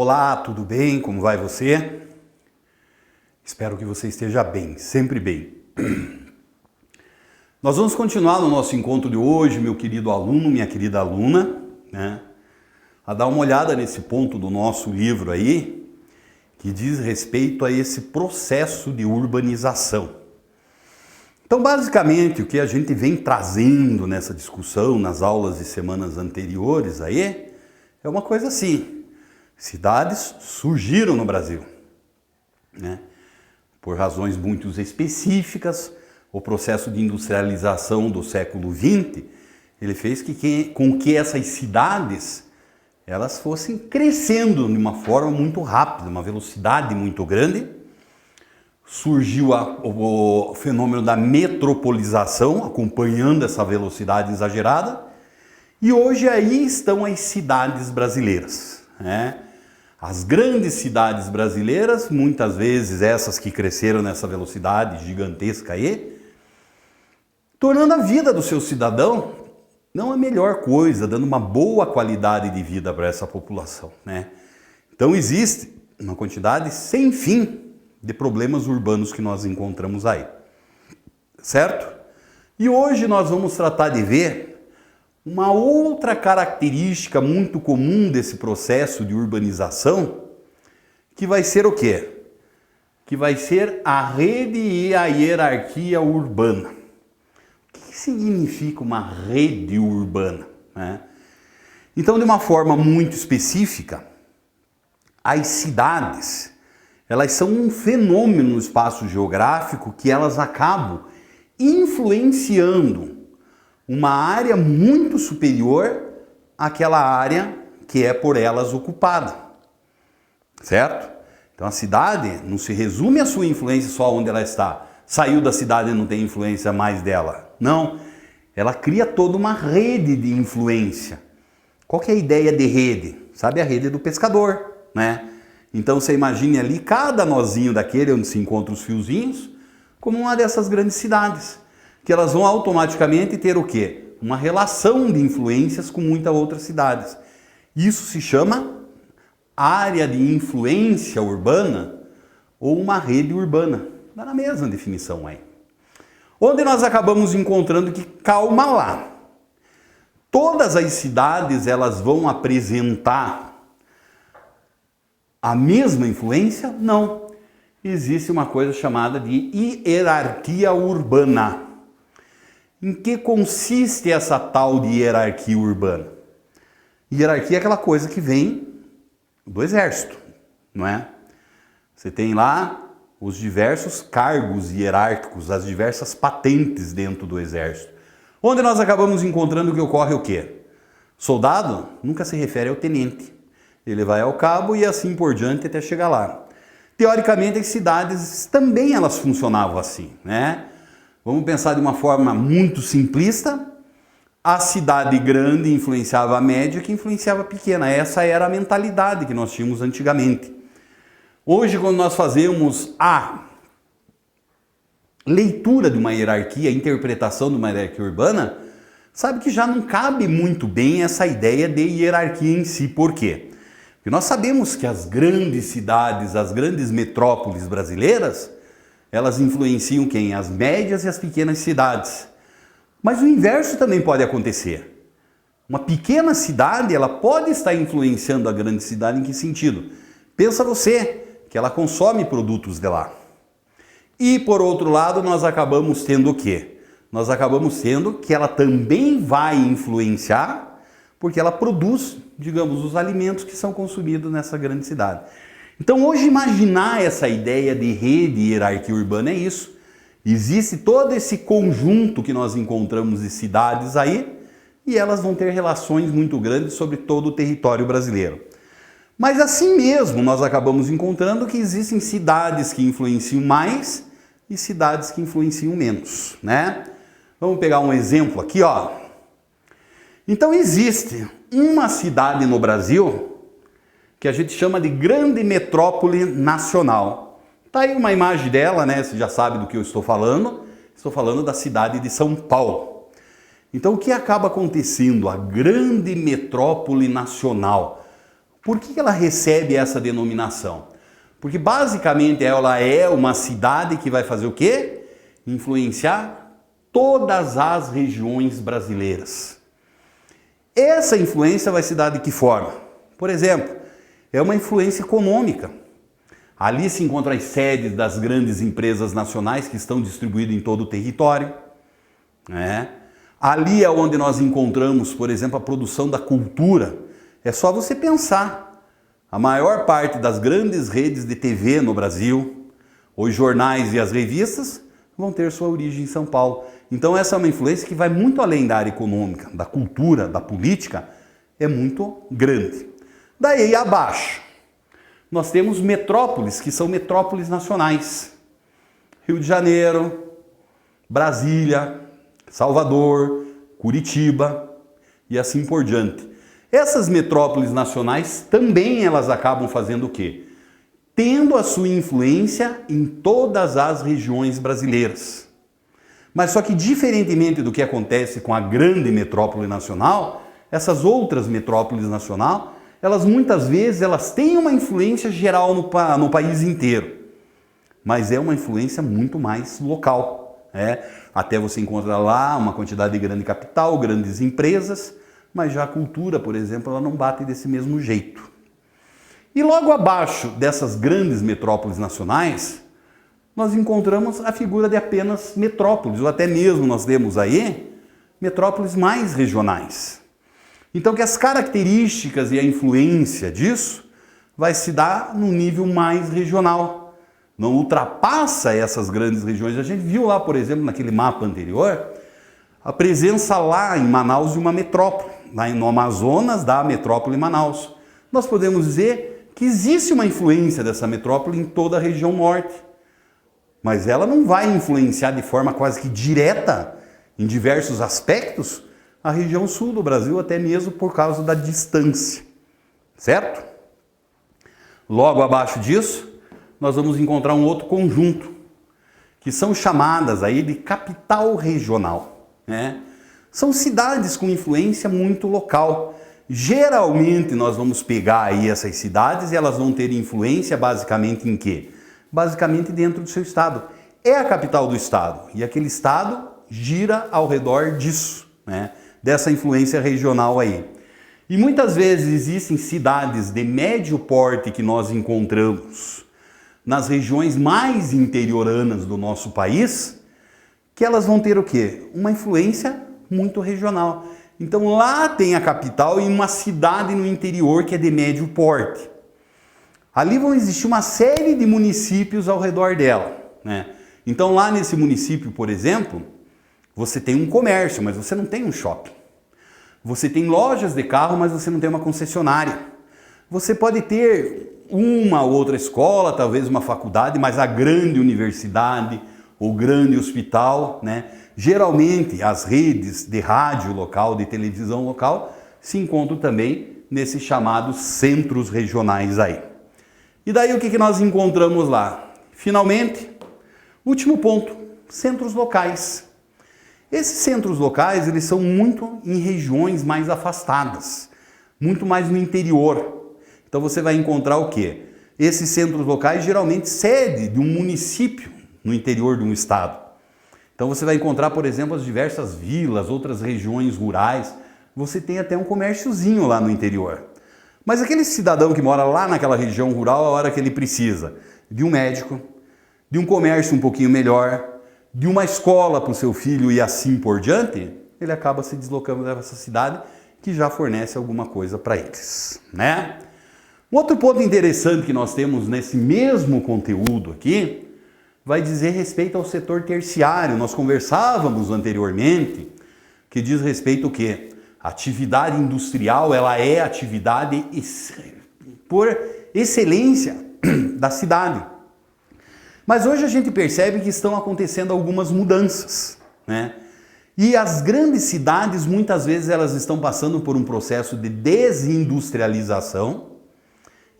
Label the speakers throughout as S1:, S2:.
S1: Olá, tudo bem? Como vai você? Espero que você esteja bem, sempre bem. Nós vamos continuar no nosso encontro de hoje, meu querido aluno, minha querida aluna, né? A dar uma olhada nesse ponto do nosso livro aí, que diz respeito a esse processo de urbanização. Então, basicamente, o que a gente vem trazendo nessa discussão, nas aulas de semanas anteriores aí, é uma coisa assim: cidades surgiram no Brasil, né? Por razões muito específicas. O processo de industrialização do século XX, ele fez com que essas cidades elas fossem crescendo de uma forma muito rápida, uma velocidade muito grande. Surgiu o fenômeno da metropolização, acompanhando essa velocidade exagerada, e hoje aí estão as cidades brasileiras, né? As grandes cidades brasileiras, muitas vezes essas que cresceram nessa velocidade gigantesca aí, tornando a vida do seu cidadão não a melhor coisa, dando uma boa qualidade de vida para essa população, né? Então existe uma quantidade sem fim de problemas urbanos que nós encontramos aí, certo? E hoje nós vamos tratar de ver uma outra característica muito comum desse processo de urbanização, que vai ser o quê? Que vai ser a rede e a hierarquia urbana. O que significa uma rede urbana, né? Então, de uma forma muito específica, as cidades, elas são um fenômeno no espaço geográfico que elas acabam influenciando uma área muito superior àquela área que é por elas ocupada, certo? Então a cidade não se resume a sua influência só onde ela está. Saiu da cidade e não tem influência mais dela. Não, ela cria toda uma rede de influência. Qual que é a ideia de rede? Sabe, a rede do pescador, né? Então você imagine ali cada nozinho daquele onde se encontram os fiozinhos como uma dessas grandes cidades, que elas vão automaticamente ter o quê? Uma relação de influências com muitas outras cidades. Isso se chama área de influência urbana ou uma rede urbana. Dá na mesma definição aí. Onde nós acabamos encontrando que, calma lá, todas as cidades elas vão apresentar a mesma influência? Não. Existe uma coisa chamada de hierarquia urbana. Em que consiste essa tal de hierarquia urbana? Hierarquia é aquela coisa que vem do exército, não é? Você tem lá os diversos cargos hierárquicos, as diversas patentes dentro do exército. Onde nós acabamos encontrando que ocorre o quê? Soldado nunca se refere ao tenente. Ele vai ao cabo e assim por diante até chegar lá. Teoricamente, as cidades também elas funcionavam assim, né? Vamos pensar de uma forma muito simplista. A cidade grande influenciava a média, que influenciava a pequena. Essa era a mentalidade que nós tínhamos antigamente. Hoje, quando nós fazemos a leitura de uma hierarquia, a interpretação de uma hierarquia urbana, sabe que já não cabe muito bem essa ideia de hierarquia em si. Por quê? Porque nós sabemos que as grandes cidades, as grandes metrópoles brasileiras, elas influenciam quem? As médias e as pequenas cidades. Mas o inverso também pode acontecer. Uma pequena cidade, ela pode estar influenciando a grande cidade em que sentido? Pensa você que ela consome produtos de lá. E por outro lado, nós acabamos tendo o quê? Nós acabamos tendo que ela também vai influenciar porque ela produz, digamos, os alimentos que são consumidos nessa grande cidade. Então hoje imaginar essa ideia de rede e hierarquia urbana é isso. Existe todo esse conjunto que nós encontramos de cidades aí e elas vão ter relações muito grandes sobre todo o território brasileiro. Mas assim mesmo nós acabamos encontrando que existem cidades que influenciam mais e cidades que influenciam menos, né? Vamos pegar um exemplo aqui, ó. Então existe uma cidade no Brasil que a gente chama de grande metrópole nacional. Tá aí uma imagem dela, né? Você já sabe do que eu estou falando. Estou falando da cidade de São Paulo. Então o que acaba acontecendo? A grande metrópole nacional. Por que ela recebe essa denominação? Porque basicamente ela é uma cidade que vai fazer o quê? Influenciar todas as regiões brasileiras. Essa influência vai se dar de que forma? Por exemplo, é uma influência econômica. Ali se encontram as sedes das grandes empresas nacionais que estão distribuídas em todo o território, né? Ali é onde nós encontramos, por exemplo, a produção da cultura. É só você pensar. A maior parte das grandes redes de TV no Brasil, os jornais e as revistas, vão ter sua origem em São Paulo. Então essa é uma influência que vai muito além da área econômica, da cultura, da política, é muito grande. Daí abaixo, nós temos metrópoles, que são metrópoles nacionais. Rio de Janeiro, Brasília, Salvador, Curitiba e assim por diante. Essas metrópoles nacionais também elas acabam fazendo o quê? Tendo a sua influência em todas as regiões brasileiras. Mas só que diferentemente do que acontece com a grande metrópole nacional, essas outras metrópoles nacionais, elas muitas vezes elas têm uma influência geral no país inteiro. Mas é uma influência muito mais local. Até você encontra lá uma quantidade grande de capital, grandes empresas, mas já a cultura, por exemplo, ela não bate desse mesmo jeito. E logo abaixo dessas grandes metrópoles nacionais, nós encontramos a figura de apenas metrópoles, ou até mesmo nós temos aí metrópoles mais regionais. Então que as características e a influência disso vai se dar num nível mais regional. Não ultrapassa essas grandes regiões. A gente viu lá, por exemplo, naquele mapa anterior, a presença lá em Manaus de uma metrópole, lá no Amazonas da metrópole Manaus. Nós podemos dizer que existe uma influência dessa metrópole em toda a região norte, mas ela não vai influenciar de forma quase que direta, em diversos aspectos, a região sul do Brasil, até mesmo por causa da distância, certo? Logo abaixo disso, nós vamos encontrar um outro conjunto, que são chamadas aí de capital regional, né? São cidades com influência muito local. Geralmente nós vamos pegar aí essas cidades e elas vão ter influência basicamente em quê? Basicamente dentro do seu estado. É a capital do estado e aquele estado gira ao redor disso, né? Dessa influência regional aí. E muitas vezes existem cidades de médio porte que nós encontramos nas regiões mais interioranas do nosso país, que elas vão ter o quê? Uma influência muito regional. Então lá tem a capital e uma cidade no interior que é de médio porte. Ali vão existir uma série de municípios ao redor dela, né? Então lá nesse município, por exemplo, você tem um comércio, mas você não tem um shopping. Você tem lojas de carro, mas você não tem uma concessionária. Você pode ter uma ou outra escola, talvez uma faculdade, mas a grande universidade, o grande hospital, né? Geralmente as redes de rádio local, de televisão local, se encontram também nesses chamados centros regionais aí. E daí o que nós encontramos lá? Finalmente, último ponto, centros locais. Esses centros locais, eles são muito em regiões mais afastadas, muito mais no interior. Então você vai encontrar o quê? Esses centros locais geralmente sede de um município no interior de um estado. Então você vai encontrar, por exemplo, as diversas vilas, outras regiões rurais. Você tem até um comérciozinho lá no interior. Mas aquele cidadão que mora lá naquela região rural, a hora que ele precisa de um médico, de um comércio um pouquinho melhor, de uma escola para o seu filho e assim por diante, ele acaba se deslocando dessa cidade que já fornece alguma coisa para eles, né? Um outro ponto interessante que nós temos nesse mesmo conteúdo aqui vai dizer respeito ao setor terciário. Nós conversávamos anteriormente que diz respeito ao quê? A atividade industrial, ela é atividade por excelência da cidade. Mas hoje a gente percebe que estão acontecendo algumas mudanças, né? E as grandes cidades, muitas vezes, elas estão passando por um processo de desindustrialização.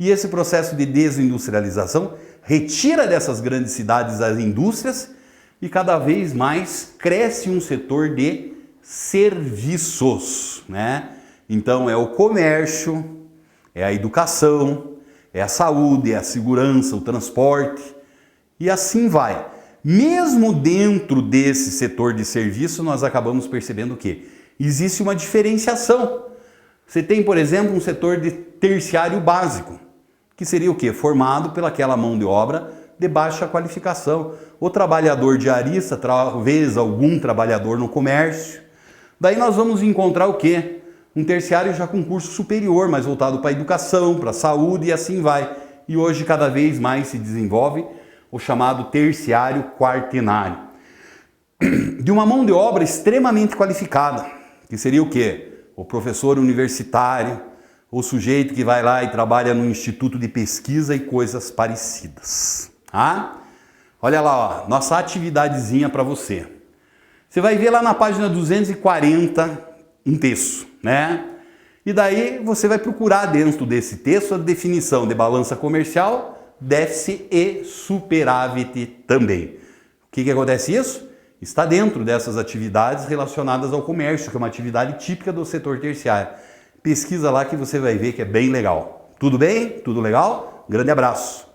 S1: E esse processo de desindustrialização retira dessas grandes cidades as indústrias e cada vez mais cresce um setor de serviços, né? Então é o comércio, é a educação, é a saúde, é a segurança, o transporte, e assim vai. Mesmo dentro desse setor de serviço, nós acabamos percebendo que existe uma diferenciação. Você tem, por exemplo, um setor de terciário básico, que seria o quê? Formado pelaquela mão de obra de baixa qualificação. O trabalhador diarista, talvez algum trabalhador no comércio. Daí nós vamos encontrar o quê? Um terciário já com curso superior, mais voltado para a educação, para a saúde e assim vai. E hoje cada vez mais se desenvolve o chamado terciário quartenário. De uma mão de obra extremamente qualificada, que seria o quê? O professor universitário, o sujeito que vai lá e trabalha no instituto de pesquisa e coisas parecidas. Ah? Olha lá, ó, nossa atividadezinha para você. Você vai ver lá na página 240 um texto, né? E daí você vai procurar dentro desse texto a definição de balança comercial, déficit e superávit também. O que acontece isso? Está dentro dessas atividades relacionadas ao comércio, que é uma atividade típica do setor terciário. Pesquisa lá que você vai ver que é bem legal. Tudo bem? Tudo legal? Grande abraço!